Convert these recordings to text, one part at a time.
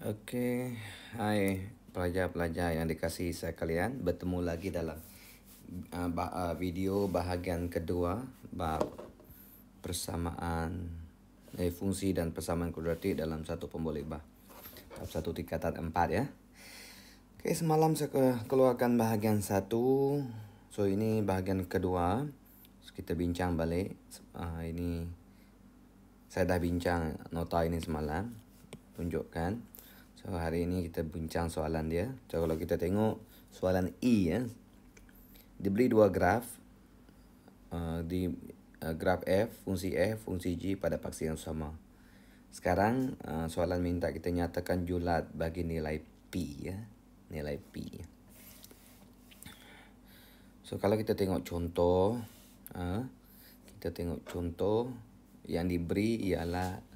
Oke, hai pelajar-pelajar yang dikasihi sekalian, bertemu lagi dalam video bahagian kedua bab persamaan fungsi dan persamaan kuadratik dalam satu pemboleh bah. Bab satu tingkatan 4 ya. Oke, semalam saya keluarkan bahagian satu. So ini bahagian kedua. So, kita bincang balik. Ini saya dah bincang nota ini semalam. Tunjukkan. So hari ini kita bincang soalan dia. So kalau kita tengok soalan E ya. Diberi dua graf. Graf fungsi F, fungsi G pada paksi yang sama. Sekarang soalan minta kita nyatakan julat bagi nilai P ya. Nilai P. So kalau kita tengok contoh. Kita tengok contoh yang diberi ialah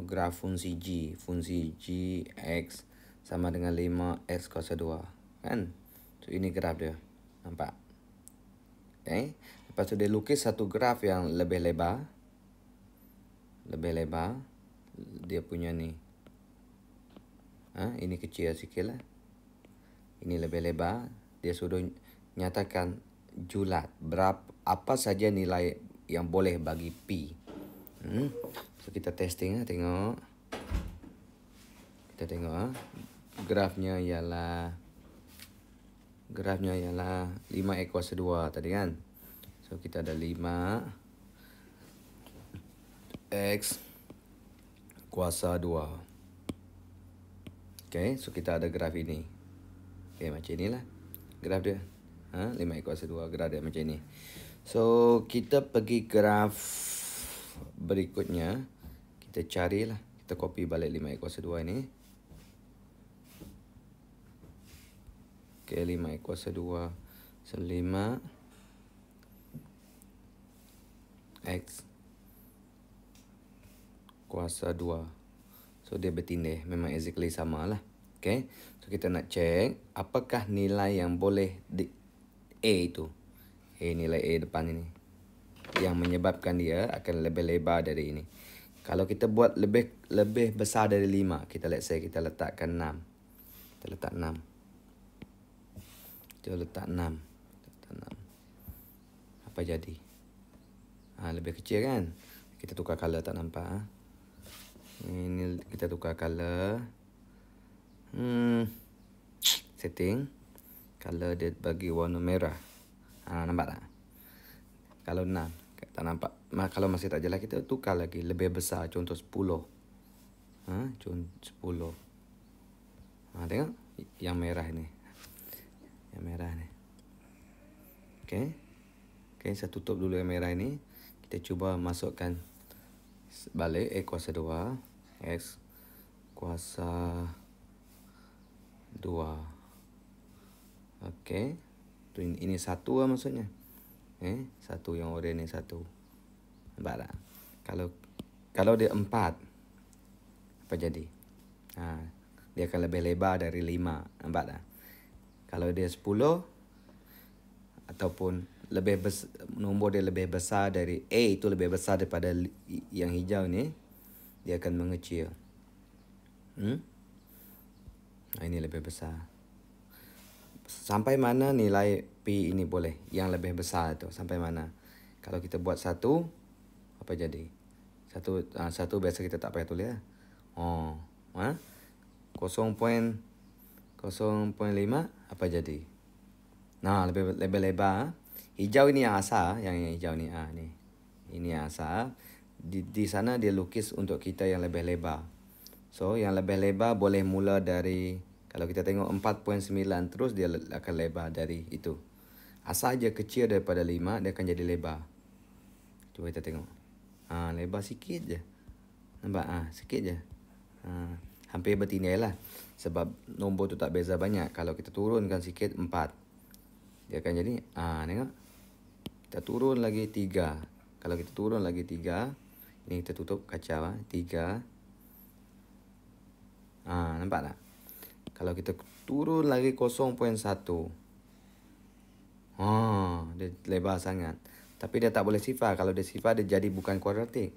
graf fungsi G X sama dengan 5X kuasa 2 kan. So ini graf dia, nampak. Okay. Lepas tu dia lukis satu graf yang lebih lebar dia punya ni. Ini kecil sikit lah, ini lebih lebar. Dia suruh nyatakan julat apa saja nilai yang boleh bagi P. So kita testing tengok. Kita tengok grafnya ialah 5x kuasa 2 tadi kan. So kita ada 5x kuasa 2. Okay, so kita ada graf ini. Okay, macam inilah graf dia. 5x kuasa 2, graf dia macam ini. So kita pergi graf berikutnya. Kita carilah, kita copy balik 5x kuasa 2 ini. Okay, 5x kuasa 2. So 5x kuasa 2. So dia bertindih, memang exactly sama lah. Okay, so kita nak check apakah nilai yang boleh di A itu. Nilai A depan ini yang menyebabkan dia akan lebih lebar dari ini. Kalau kita buat lebih besar dari 5, kita kita letakkan 6. Kita letak 6. Apa jadi? Lebih kecil kan? Kita tukar color, tak nampak. Ini kita tukar color. Setting. Color dia bagi warna merah. Nampak tak? Kalau 6. Tak nampak. Kalau masih tak jelas, kita tukar lagi lebih besar, contoh 10. Contoh 10. Tengok yang merah ni. Yang merah ni. Okay, saya tutup dulu yang merah ni. Kita cuba masukkan balik A kuasa 2, X kuasa 2. Okay, ini 1 lah maksudnya. Satu yang oranye ni 1. Nampak tak? Kalau dia 4, apa jadi? Dia akan lebih lebar dari 5. Nampak tak? Kalau dia 10 ataupun nombor dia lebih besar dari A, itu lebih besar daripada yang hijau ni, dia akan mengecil. Ini lebih besar. Sampai mana nilai P ini boleh? Yang lebih besar tu sampai mana? Kalau kita buat 1, apa jadi? 1 biasa kita tak payah tulis lah. 0.05 apa jadi? Lebih lebar. Hijau ini yang asal, yang hijau ni ni. Ini yang asal. Di sana dia lukis untuk kita yang lebih lebar. So yang lebih lebar boleh mula dari, kalau kita tengok 4.9 terus, dia akan lebar dari itu. Asal je kecil daripada 5, dia akan jadi lebar. Cuba kita tengok. Lebar sikit je. Nampak? Sikit je. Hampir bertindih lah. Sebab nombor tu tak beza banyak. Kalau kita turunkan sikit, 4. Dia akan jadi, tengok. Kita turun lagi 3. Kalau kita turun lagi 3, ni kita tutup kacau. 3. Nampak tak? Kalau kita turun lagi 0.1. Dia lebar sangat. Tapi dia tak boleh sifar. Kalau dia sifar, dia jadi bukan kuadratik.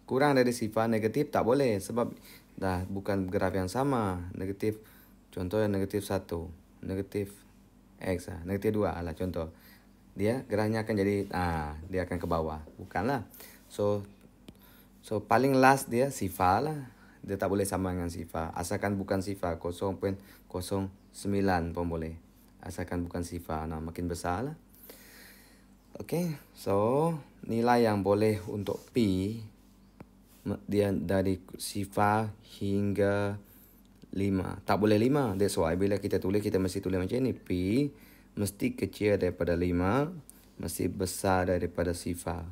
kurang dari sifar negatif tak boleh sebab dah bukan graf yang sama. Negatif, contohnya negatif 1, negatif X, negatif 2 lah contoh. Dia grafnya akan jadi, dia akan ke bawah. Bukanlah. So paling last dia sifar lah. Dia tak boleh sama dengan sifar. Asalkan bukan sifar, 0.09 pun boleh. Asalkan bukan sifar, nah makin besar lah. Okay, so nilai yang boleh untuk P dia dari sifar hingga 5. Tak boleh 5. That's why bila kita tulis, kita mesti tulis macam ni. P mesti kecil daripada 5, mesti besar daripada sifar.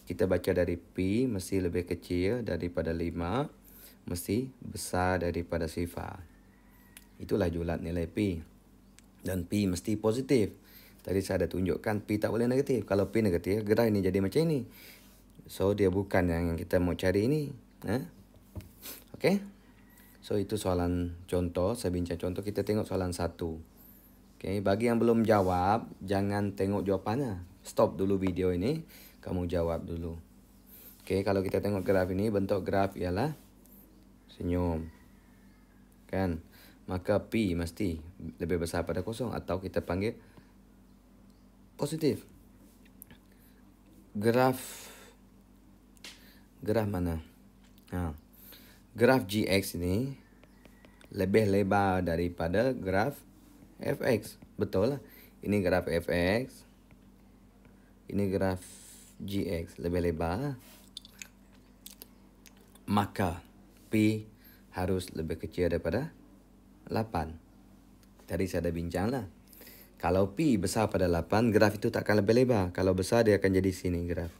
Kita baca dari P mesti lebih kecil daripada 5, mesti besar daripada sifar. Itulah julat nilai P. Dan P mesti positif. Tadi saya dah tunjukkan P tak boleh negatif. Kalau P negatif, graf ini jadi macam ini. So, dia bukan yang kita mau cari ini. Okay. So, itu soalan contoh. Saya bincang contoh. Kita tengok soalan 1. Okay. Bagi yang belum jawab, jangan tengok jawapannya. Stop dulu video ini. Kamu jawab dulu. Okay. Kalau kita tengok graf ini, bentuk graf ialah senyum. Kan? Maka P mesti lebih besar pada 0. Atau kita panggil positif. Graf mana? Graf GX ini lebih lebar daripada graf FX. Betul lah. Ini graf FX. Ini graf GX. Lebih lebar. Maka P harus lebih kecil daripada 8. Tadi saya dah bincang lah. Kalau P besar pada 8, graf itu tak akan lebih lebar. Kalau besar, dia akan jadi sini graf.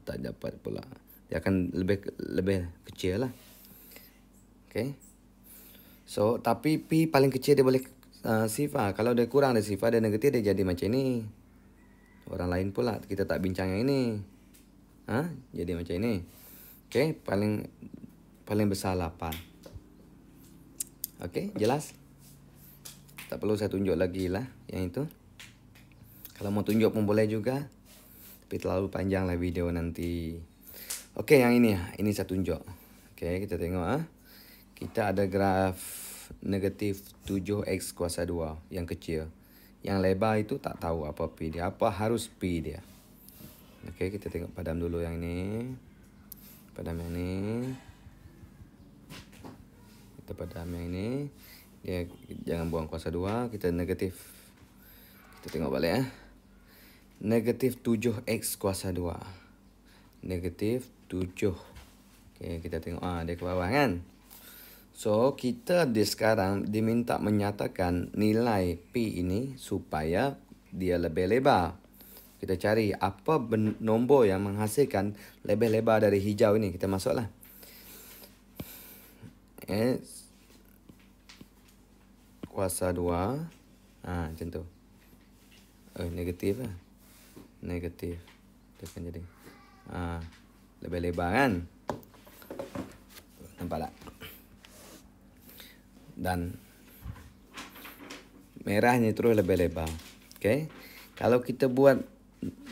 Tak dapat pula. Dia akan lebih kecil lah. Okay. So, tapi P paling kecil dia boleh sifar. Kalau dia kurang dari sifar, dia negatif, dia jadi macam ni. Orang lain pula. Kita tak bincang yang ini. Jadi macam ini. Okay. Paling besar 8. Okay. Jelas? Tak perlu saya tunjuk lagi lah yang itu. Kalau mau tunjuk pun boleh juga. Tapi terlalu panjang lah video nanti. Okey, yang ini saya tunjuk. Okey, kita tengok. Kita ada graf negatif 7x kuasa 2 yang kecil. Yang lebar itu tak tahu apa P dia. Apa harus P dia. Okey, kita tengok padam dulu yang ini. Padam yang ini. Kita padam yang ini. Dia jangan buang kuasa 2. Kita negatif. Kita tengok balik Negatif 7x kuasa 2. Negatif 7. Okey, kita tengok dia ke bawah kan. So, kita sekarang diminta menyatakan nilai P ini supaya dia lebih lebar. Kita cari apa nombor yang menghasilkan lebih lebar dari hijau ini. Kita masuklah. S kuasa 2. Macam tu. Negatif lah. Negatif. Dia akan jadi. Lebih lebar kan? Nampak tak? Dan merahnya terus lebih lebar. Okay? Kalau kita buat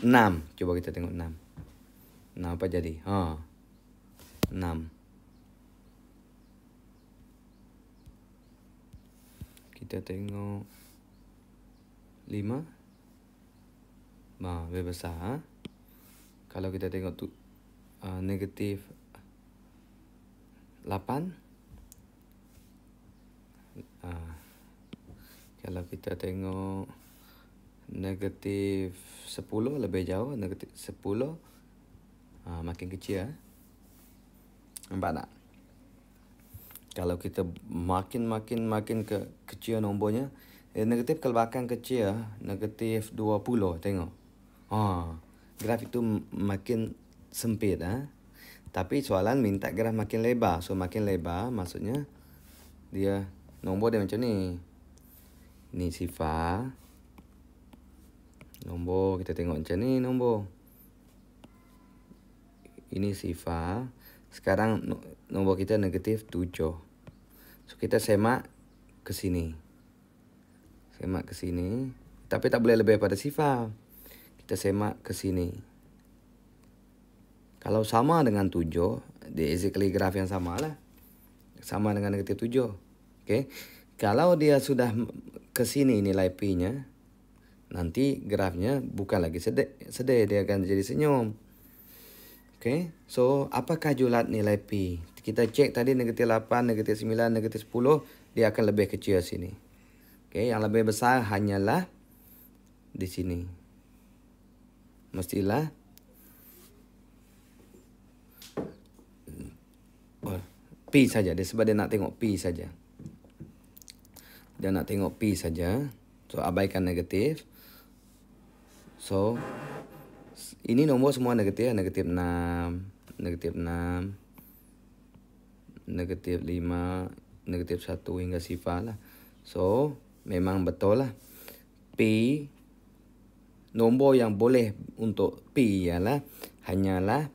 6. Cuba kita tengok 6. Nah, apa jadi? 6. Kita tengok 5. Lebih besar. Kalau kita tengok negatif 8. Kalau kita tengok negatif 10 lebih jauh. Negatif 10 makin kecil. Nampak tak? Kalau kita makin kecil nombornya, negatif ke belakang kecil, negatif 20, tengok. Graf itu makin sempit. Tapi soalan minta graf makin lebar. So makin lebar maksudnya dia nombor dia macam ni. Ini sifar. Nombor kita tengok macam ni nombor. Ini sifar. Sekarang nombor kita negatif 7. So kita semak ke sini. Semak ke sini. Tapi tak boleh lebih pada sifar. Kita semak ke sini. Kalau sama dengan 7, dia exactly graf yang sama lah. Sama dengan negatif 7. Okay. Kalau dia sudah ke sini nilai P-nya, nanti grafnya bukan lagi sedih, dia akan jadi senyum. Okay. So, apakah julat nilai P? Kita cek tadi negatif 8, negatif 9, negatif 10, dia akan lebih kecil sini. Okay. Yang lebih besar hanyalah di sini. Mestilah P saja. Dia sebab dia nak tengok P saja. Dia nak tengok P saja. So, abaikan negatif. So, ini nombor semua negatif. Negatif 6, negatif 6, negatif 5, negatif 1 hingga sifar lah. So, memang betul lah. P, nombor yang boleh untuk P ialah hanyalah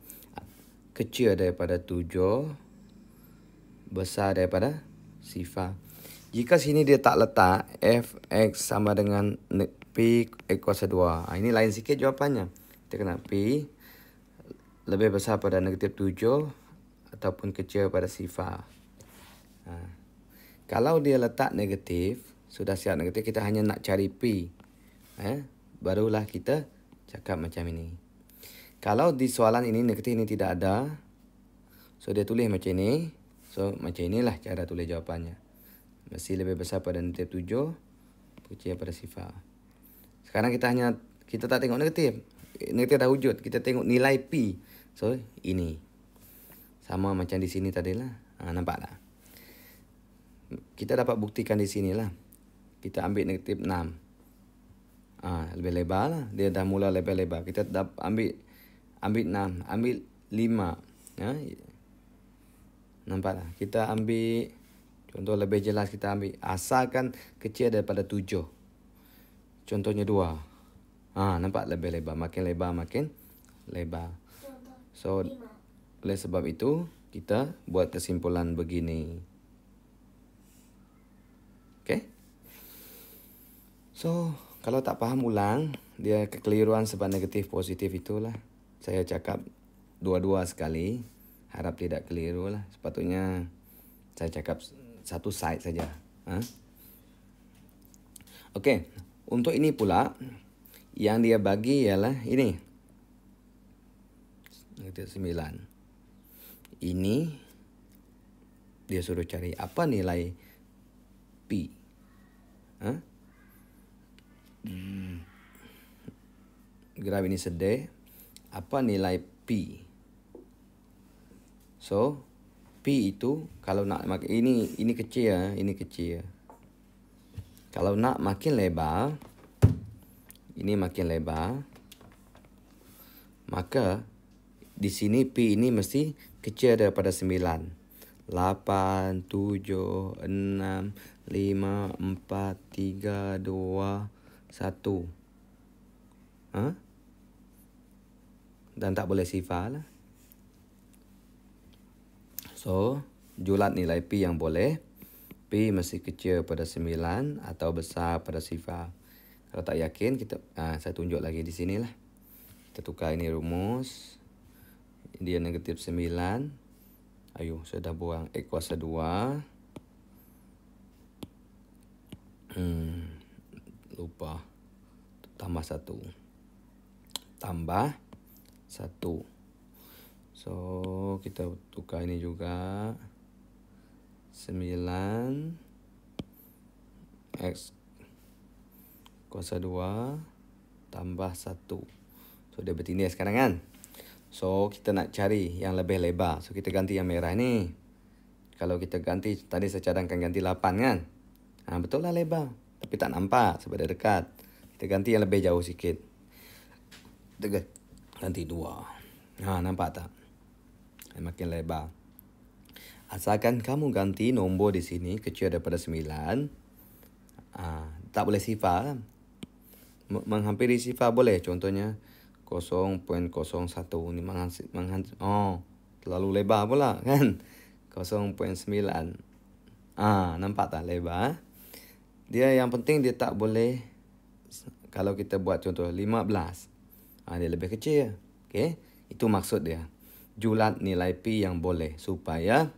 kecil daripada 7, besar daripada sifar. Jika sini dia tak letak fx sama dengan P kuasa 2. Ini lain sikit jawapannya. Kita kena P lebih besar pada negatif 7 ataupun kecil pada sifar. Kalau dia letak negatif, sudah siap negatif, kita hanya nak cari P. Barulah kita cakap macam ini. Kalau di soalan ini negatif ini tidak ada, so dia tulis macam ini. So macam inilah cara tulis jawapannya. Mesti lebih besar pada negatif 7, kecil pada sifar. Sekarang kita tak tengok negatif. Negatif dah wujud. Kita tengok nilai P. So ini. Sama macam di sini tadilah. Nampak tak? Kita dapat buktikan di sinilah. Kita ambil negatif 6. Lebih lebar lah. Dia dah mula lebih lebar. Kita ambil 6. Ambil 5. Nampak tak? Kita ambil, contoh lebih jelas kita ambil. Asalkan kecil daripada 7. Contohnya 2. Nampak lebih lebar. Makin lebar, makin lebar. So, oleh sebab itu, kita buat kesimpulan begini. Okay? So, kalau tak faham ulang, dia kekeliruan sebab negatif positif itulah. Saya cakap dua-dua sekali. Harap tidak keliru lah. Sepatutnya saya cakap satu side saja. Okey. Untuk ini pula, yang dia bagi ialah ini. Negatif 9. Ini, dia suruh cari apa nilai P. Graf ini sedih. Apa nilai P? So, P itu kalau nak ini kecil, ini kecil. Kalau nak makin lebar, ini makin lebar, maka di sini P ini mesti kecil daripada 9. 8, 7, 6, 5, 4, 3, 2, 1. Dan tak boleh sifar lah. So, julat nilai P yang boleh. P mesti kecil pada 9 atau besar pada sifar. Kalau tak yakin, saya tunjuk lagi di sini lah. Kita tukar ini rumus. Dia negatif 9. Ayuh, saya dah buang X kuasa 2. Lupa. Tambah 1. Tambah 1. So, kita tukar ini juga. 9 X kuasa 2 tambah 1. So, dia bertindih sekarang kan? So, kita nak cari yang lebih lebar. So, kita ganti yang merah ni. Kalau kita ganti, tadi saya cadangkan ganti 8 kan? Betul lah lebar. Tapi tak nampak sebab dia dekat. Kita ganti yang lebih jauh sikit. Kita ganti 2. Nampak tak? Makin lebar. Asalkan kamu ganti nombor di sini kecil daripada 9. Tak boleh sifar. Menghampiri sifar boleh. Contohnya 0.01. Ini terlalu lebar pula kan. 0.9. Nampak tak lebar? Dia yang penting dia tak boleh. Kalau kita buat contoh 15. Dia lebih kecil. Okay? Itu maksud dia. julat nilai pi yang boleh supaya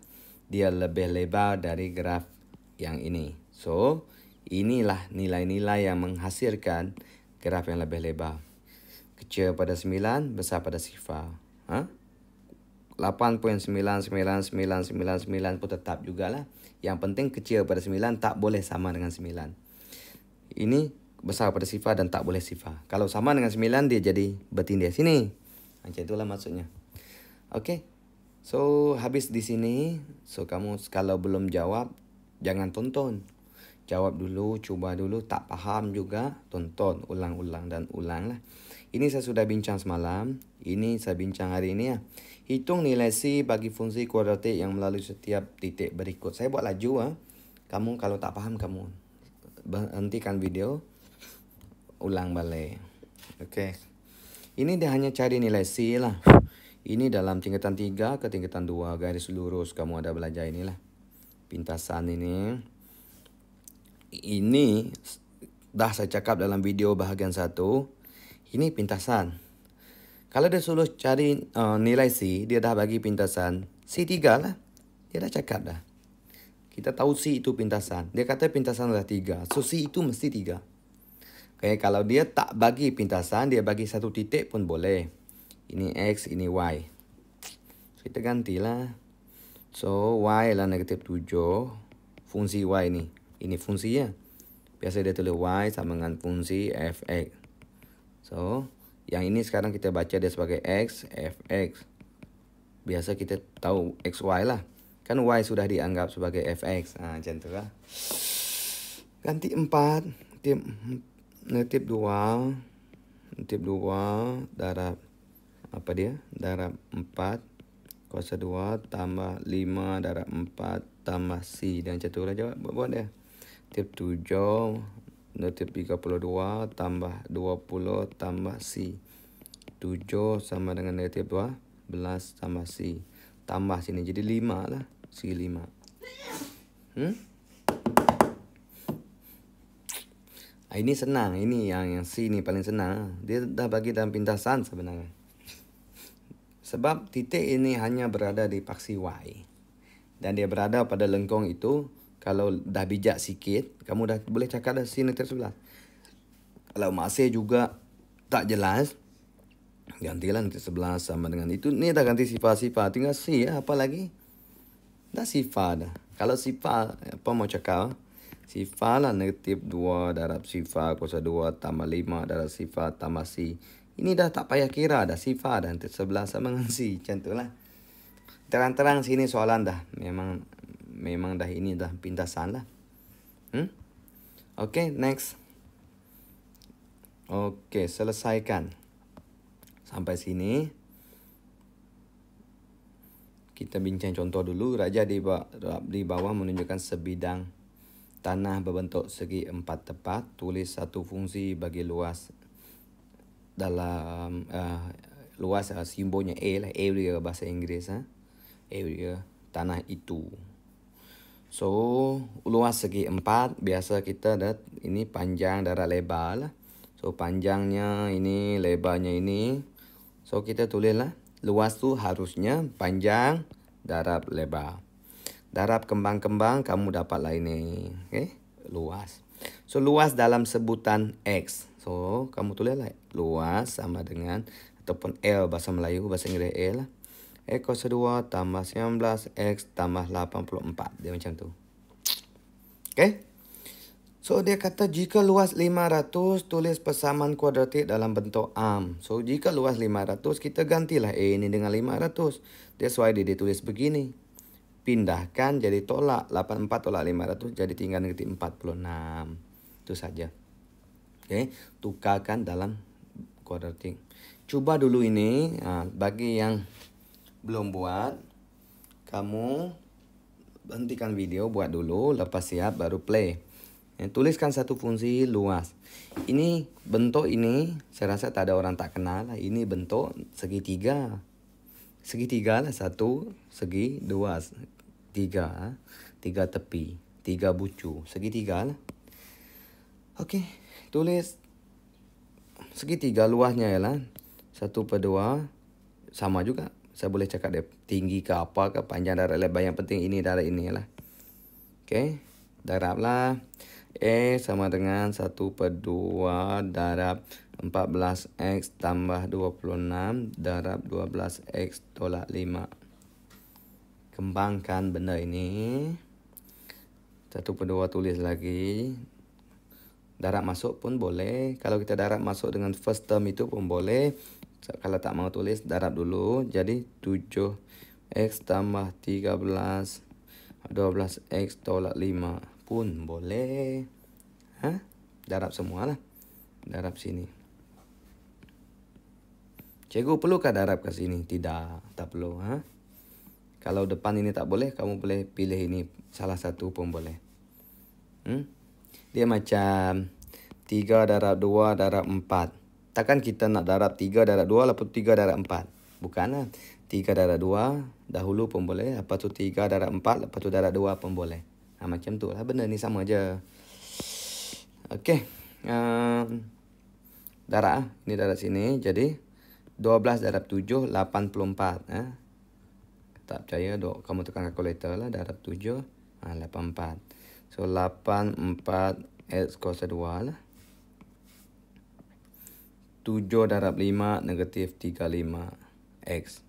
dia lebih lebar dari graf yang ini. So, inilah nilai-nilai yang menghasilkan graf yang lebih lebar. Kecil pada 9, besar pada sifar. 8.99999 pun tetap jugalah. Yang penting kecil pada 9 tak boleh sama dengan 9. Ini besar pada sifar dan tak boleh sifar. Kalau sama dengan 9 dia jadi bertindih sini. Macam itulah maksudnya. Okey. So habis di sini. So kamu kalau belum jawab jangan tonton. Jawab dulu, cuba dulu, tak faham juga tonton ulang-ulang dan ulanglah. Ini saya sudah bincang semalam. Ini saya bincang hari ini ya. Hitung nilai C bagi fungsi kuadratik yang melalui setiap titik berikut. Saya buat laju . Kamu kalau tak faham kamu hentikan video, ulang balik. Okey. Ini dia hanya cari nilai C lah. Ini dalam tingkatan 3 ke tingkatan 2 garis lurus kamu ada belajar inilah. Pintasan ini. Ini dah saya cakap dalam video bahagian 1. Ini pintasan. Kalau dia suruh cari nilai C, dia dah bagi pintasan C3 lah. Dia dah cakap dah. Kita tahu C itu pintasan. Dia kata pintasan adalah 3. So C itu mesti 3. Okay, kalau dia tak bagi pintasan, dia bagi satu titik pun boleh. Ini X, ini Y. So, kita gantilah. So Y adalah negatif 7. Fungsi Y ni. Ini fungsinya. Biasa dia tulis Y sama dengan fungsi Fx. So yang ini sekarang kita baca dia sebagai X, Fx. Biasa kita tahu XY lah. Kan Y sudah dianggap sebagai Fx. Macam tu lah. Ganti 4. Negatif 2. Negatif 2. Darab. Apa dia? Darab 4. Kuasa 2 tambah 5 darab 4 tambah C. Dan macam tu lah jawab. Buat dia. Negatif 7. Negatif 32 tambah 20 tambah C. 7 sama dengan negatif 12 tambah C. Tambah sini jadi 5 lah. C 5. Ini senang. Ini yang C ni paling senang. Dia dah bagi dalam pintasan sebenarnya. Sebab titik ini hanya berada di paksi Y. Dan dia berada pada lengkung itu. Kalau dah bijak sikit, kamu dah boleh cakap dah C negatif 11. Kalau masih juga tak jelas, gantilah negatif 11 sama dengan itu. Ni dah ganti sifar-sifar. Tinggal C ya, apa lagi? Dah sifar dah. Kalau sifar, apa mau cakap? Sifar lah negatif 2 darab sifar kuasa 2 tambah 5 darab sifar tambah C. Ini dah tak payah kira dah. Sifar dah negatif 11 sama dengan C. Macam tu lah. Terang-terang sini soalan dah. Memang dah ini dah pintasan lah. Okey, next. Okey, selesaikan. Sampai sini. Kita bincang contoh dulu. Raja di bawah menunjukkan sebidang tanah berbentuk segi 4 tepat. Tulis satu fungsi bagi luas dalam luas simbolnya A lah. Area bahasa Inggeris. Area tanah itu. So, luas segi 4. Biasa kita dah ini panjang darab lebar lah. So, panjangnya ini, lebarnya ini. So, kita tulislah. Luas tu harusnya panjang darab lebar. Darab kembang-kembang kamu dapatlah ini. Okay? Luas. So, luas dalam sebutan X. So, kamu tulislah. Luas sama dengan, ataupun L bahasa Melayu, bahasa Inggeris L lah. X kuasa 2 tambah 19 X tambah 84. Dia macam tu. Okay. So, dia kata jika luas 500, tulis persamaan kuadratik dalam bentuk arm. So, jika luas 500, kita gantilah A ini dengan 500. That's why dia tulis begini. Pindahkan jadi tolak. 84 tolak 500 jadi tinggal negatif 46. Itu saja. Okay. Tukarkan dalam kuadratik. Cuba dulu ini. Bagi yang belum buat, kamu hentikan video, buat dulu, lepas siap baru play. Tuliskan satu fungsi luas. Ini bentuk ini saya rasa tak ada orang tak kenal lah. Ini bentuk segitiga. Segitiga lah, satu segi, dua tiga, tiga tepi, tiga bucu, segitiga lah. Okey, tulis segitiga luasnya ialah 1/2 sama juga Saya boleh cakap dia tinggi ke apa ke, panjang darab lebar. Yang penting ini darab ini lah. Okey. Darablah. A sama dengan 1/2 darab 14x tambah 26 darab 12x tolak 5. Kembangkan benda ini. 1/2 tulis lagi. Darab masuk pun boleh. Kalau kita darab masuk dengan first term itu pun boleh. Kalau tak mau tulis, darab dulu. Jadi 7x tambah 13 12x tolak 5 pun boleh. Darab semualah. Darab sini. Cikgu perlukah darab ke sini? Tidak, tak perlu. Kalau depan ini tak boleh, kamu boleh pilih ini. Salah satu pun boleh. Dia macam 3 darab 2 darab 4. Takkan kita nak darab 3 darab 2 lepas 3 darab 4. Bukanlah. 3 darab 2 dahulu pun boleh. Lepas tu 3 darab 4. Lepas tu darab 2 pun boleh. Macam tu lah. Benda ni sama je. Okey. Darab. Ini darab sini. Jadi 12 darab 7 84. Tak percaya, kamu tekan kalkulator lah. Darab 7 84. So 84 x kuasa 2 lah. 7 darab 5 negatif 35 x.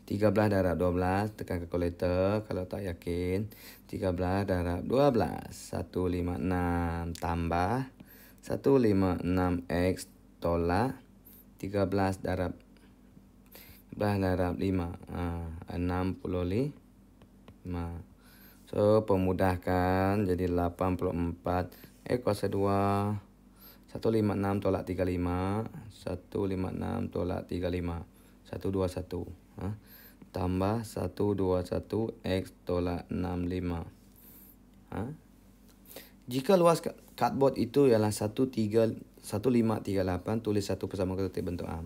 13 darab 12 tekan kalkulator kalau tak yakin. 13 darab 12 156 tambah 156 x tolak 13 darab 5 65. So pemudahkan jadi 84 x kuasa 2 156 tolak 35 156 tolak 35 121 tambah 121 x tolak 65. Jika luas cardboard itu ialah 1538, tulis satu persamaan kuadratik bentuk A.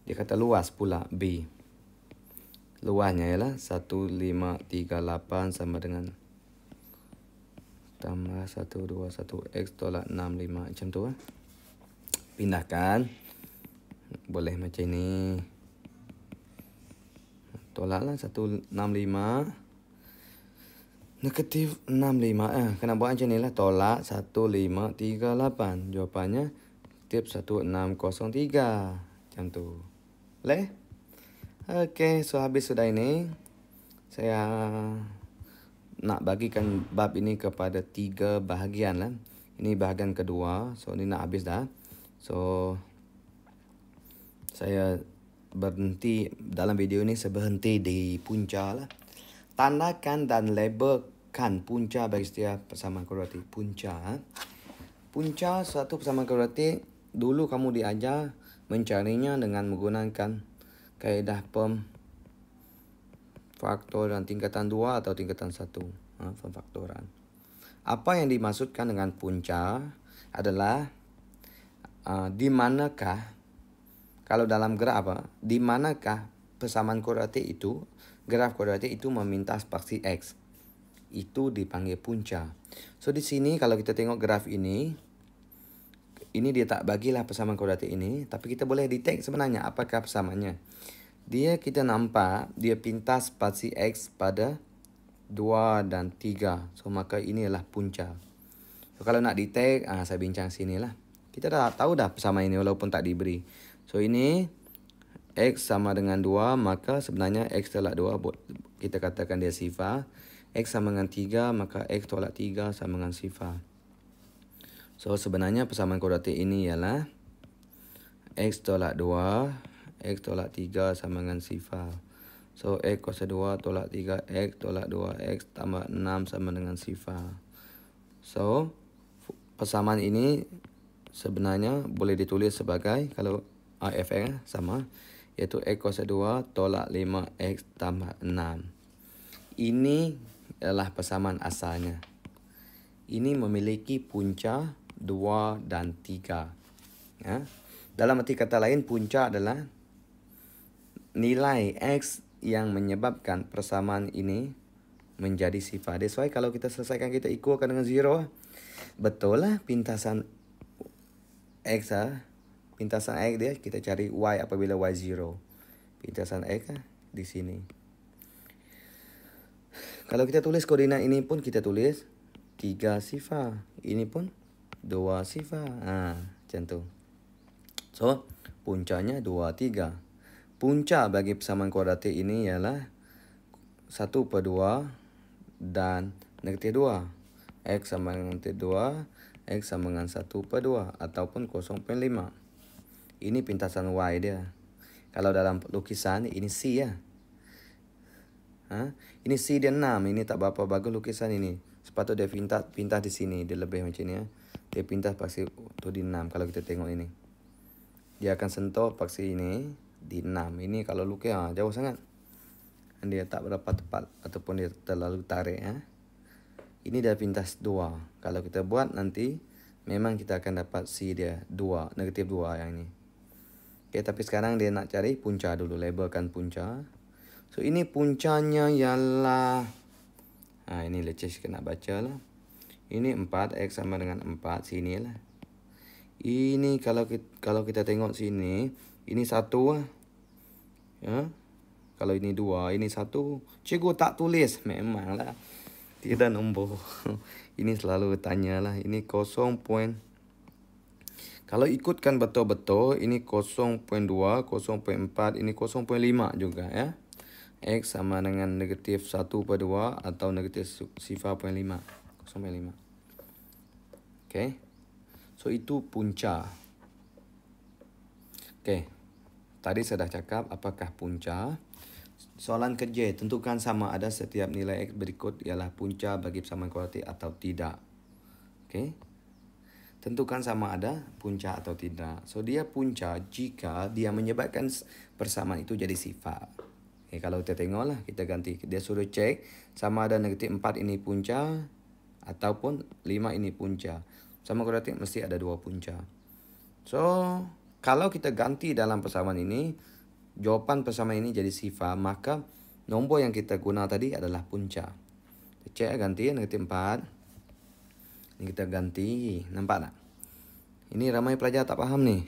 Dia kata luas pula B. Luasnya ialah 1538 sama dengan tambah 121 x tolak 65. Macam tu. Pindahkan. Boleh macam ni. Tolaklah 165 negatif 65. Kena buat macam ni lah. Tolak 1538. Jawapannya tip 1603. Macam tu. Boleh? Okey, so habis sudah ini. Saya nak bagikan bab ini kepada 3 bahagian lah. Ini bahagian kedua. So ini nak habis dah. So saya berhenti dalam video ini, saya berhenti di punca lah. Tandakan dan labelkan punca bagi setiap persamaan kuadratik. Punca. Punca suatu persamaan kuadratik dulu kamu diajar mencarinya dengan menggunakan kaedah faktor dan tingkatan 2 atau tingkatan 1. Pemfaktoran. Apa yang dimaksudkan dengan punca adalah di manakah, kalau dalam graf di manakah persamaan kuadratik itu, graf kuadratik itu meminta spaksi X. Itu dipanggil punca. So di sini kalau kita tengok graf ini dia tak bagilah persamaan kuadratik ini, tapi kita boleh detect sebenarnya apakah persamaannya. Kita nampak dia pintas spaksi X pada 2 dan 3. So maka inilah punca. So kalau nak detect, saya bincang sinilah. Kita dah tahu dah persamaan ini walaupun tak diberi. So ini X sama dengan 2, maka sebenarnya X tolak 2 kita katakan dia sifar. X sama dengan 3, maka X tolak 3 sama dengan sifar. So sebenarnya persamaan kuadratik ini ialah X tolak 2 X tolak 3 sama dengan sifar. So X kuasa 2 tolak 3 X tolak 2 X tambah 6 sama dengan sifar. So persamaan ini sebenarnya boleh ditulis sebagai, kalau AFX sama, iaitu X kuasa 2 tolak 5 X tambah 6. Ini adalah persamaan asalnya. Ini memiliki punca 2 dan 3. Dalam arti kata lain, punca adalah nilai X yang menyebabkan persamaan ini menjadi sifar. That's why kalau kita selesaikan, kita equalkan dengan 0. Betul lah pintasan X. Pintasan X dia, kita cari Y apabila Y 0. Pintasan X di sini. Kalau kita tulis koordinat ini pun kita tulis 3 sifar. Ini pun 2 sifar. Macam tu. So, puncanya 2, 3. Punca bagi persamaan kuadratik ini ialah 1/2 dan negatif 2. X sama dengan negatif 2. X sama dengan 1/2 ataupun 0.5. Ini pintasan Y dia. Kalau dalam lukisan ini C ya. Ini C dia 6. Ini tak berapa bagus lukisan ini. Sepatutnya dia pintas di sini. Dia lebih macam ni ya. Dia pintas paksi tu di 6 kalau kita tengok ini. Dia akan sentuh paksi ini di 6. Ini kalau lukis jauh sangat. Dia tak berapa tepat ataupun dia terlalu tarik ya. Ini dah pintas 2. Kalau kita buat nanti memang kita akan dapat C dia 2, negatif 2 yang ini. Okey, tapi sekarang dia nak cari punca dulu, labelkan punca. So ini puncanya ialah ini leceh sikit nak baca lah. Ini 4, X sama dengan 4 sini lah. Ini kalau kita tengok sini, ini 1 lah. Ya. Kalau ini 2, ini 1. Cikgu tak tulis, memanglah. Tidak nombor. Ini selalu tanyalah. Ini 0. Kalau ikutkan betul-betul, ini 0.2, 0.4, ini 0.5 juga ya. X sama dengan negatif 1/2 atau negatif sifar 0.5. 0.5. Okey. So itu punca. Okey. Tadi saya dah cakap apakah punca. Soalan kerja, tentukan sama ada setiap nilai X berikut ialah punca bagi persamaan kuadratik atau tidak. Okey. Tentukan sama ada punca atau tidak. So dia punca jika dia menyebabkan persamaan itu jadi sifar. Okay, kalau kita tengoklah, kita ganti. Dia suruh cek sama ada negatif 4 ini punca ataupun 5 ini punca. Sama kuadratik mesti ada 2 punca. So kalau kita ganti dalam persamaan ini, jawapan persamaan ini jadi sifar, maka nombor yang kita guna tadi adalah punca. Kita cek ganti negatif 4. Ini kita ganti. Nampak tak? Ini ramai pelajar tak faham ni.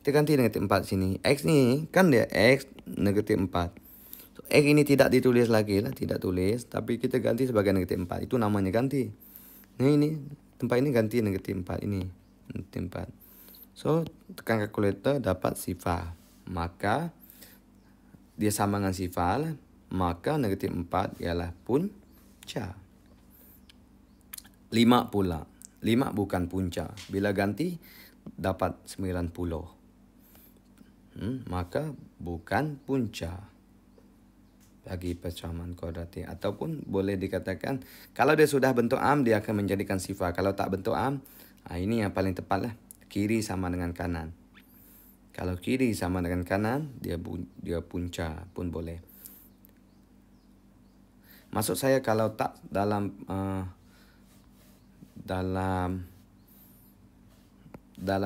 Kita ganti negatif 4 sini. X ni kan dia X negatif 4. So, X ini tidak ditulis lagi lah. Tidak tulis. Tapi kita ganti sebagai negatif 4. Itu namanya ganti. Nah ini. Tempat ini ganti negatif 4 ini. Negatif 4. So tekan kalkulator dapat sifar. Maka dia sama dengan sifar lah. Maka negatif 4 ialah punca. 5 pula. 5 bukan punca. Bila ganti, dapat 90. Maka bukan punca bagi persamaan kuadratik. Ataupun boleh dikatakan, kalau dia sudah bentuk am, dia akan menjadikan sifar. Kalau tak bentuk am, ini yang paling tepat lah. Kiri sama dengan kanan. Kalau kiri sama dengan kanan, dia punca pun boleh. Maksud saya kalau tak dalam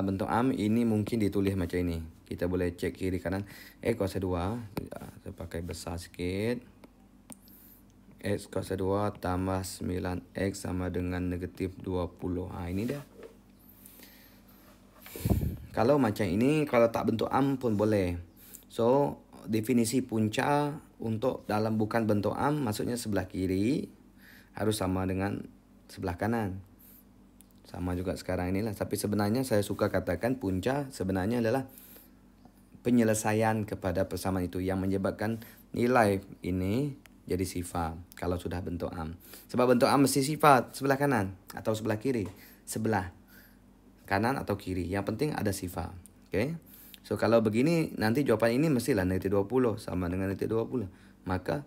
bentuk am, ini mungkin ditulis macam ini. Kita boleh cek kiri kanan. X kuasa 2. Saya pakai besar sikit. X kuasa 2 tambah 9X sama dengan negatif 20. Ini dia. Kalau macam ini, kalau tak bentuk am pun boleh. So, definisi punca untuk dalam bukan bentuk am, maksudnya sebelah kiri harus sama dengan sebelah kanan. Sama juga sekarang inilah. Tapi sebenarnya saya suka katakan punca sebenarnya adalah penyelesaian kepada persamaan itu yang menyebabkan nilai ini jadi sifar kalau sudah bentuk am. Sebab bentuk am mesti sifar sebelah kanan atau sebelah kiri. Sebelah kanan atau kiri. Yang penting ada sifar. Okay? So kalau begini nanti jawapan ini mestilah negatif 20 sama dengan negatif 20. Maka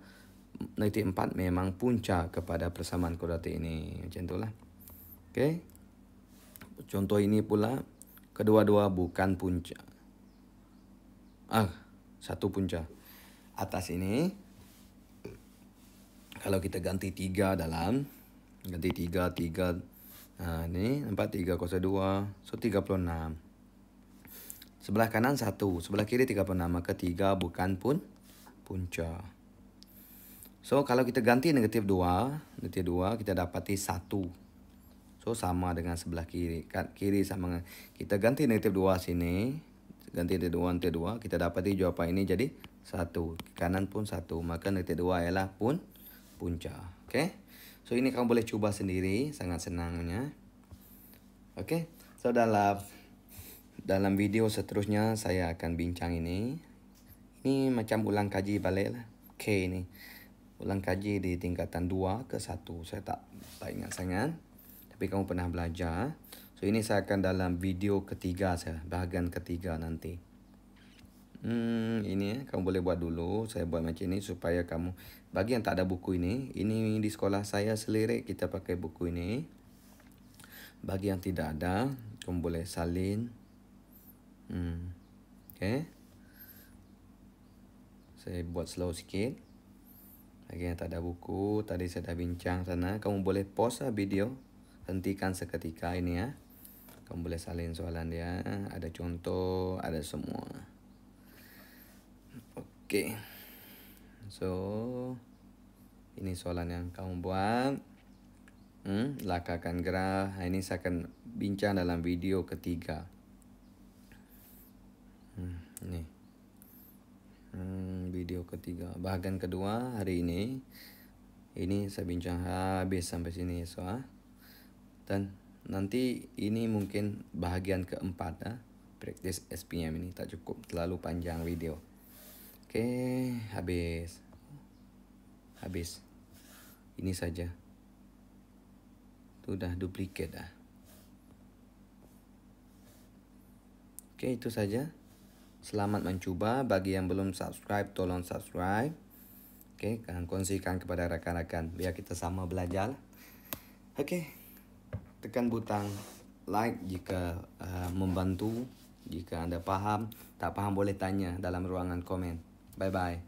negatif 4 memang punca kepada persamaan kuadratik ini. Macam itulah. Okay? Contoh ini pula, kedua-dua bukan punca. Satu punca. Atas ini, kalau kita ganti 3 dalam, ganti 3. Ini nampak 3 kuasa 2. So 36. Sebelah kanan 1. Sebelah kiri 36. Maka 3 bukan punca. So kalau kita ganti negatif 2. Negatif 2 kita dapati 1. So sama dengan sebelah kiri. Kiri sama dengan. Kita ganti negatif 2 sini. Ganti negatif 2. Kita dapati jawapan ini jadi 1, kanan pun 1. Maka detik 2 ialah punca. Okay. So ini kamu boleh cuba sendiri, sangat senangnya. Okay. So dalam video seterusnya saya akan bincang ini. Ini macam ulang kaji balik lah. K ni. Ulang kaji di tingkatan 2 ke 1. Saya tak ingat sangat. Tapi kamu pernah belajar. So ini saya akan dalam video ketiga saya. Bahagian ketiga nanti. Ini kamu boleh buat dulu. Saya buat macam ini supaya kamu. Bagi yang tak ada buku ini. Ini di sekolah saya selirik kita pakai buku ini. Bagi yang tidak ada. Kamu boleh salin. Okay. Saya buat slow sikit. Bagi yang tak ada buku, tadi saya dah bincang sana. Kamu boleh pause video. Hentikan seketika ini ya. Kamu boleh salin soalan dia. Ada contoh, ada semua. Okey. So, ini soalan yang kamu buat. Lakakan graf. Ini saya akan bincang dalam video ketiga. Ini. Video ketiga. Bahagian kedua hari ini. Ini saya bincang habis sampai sini. So, dan nanti ini mungkin bahagian keempat. Praktis SPM ini tak cukup terlalu panjang video. Okey, habis. Ini saja. Itu dah duplicate dah. Okey, itu saja. Selamat mencuba. Bagi yang belum subscribe, tolong subscribe. Okey, kongsikan kepada rakan-rakan biar kita sama belajar. Okey. Tekan butang like jika membantu. Jika anda faham, tak faham boleh tanya dalam ruangan komen. Bye bye.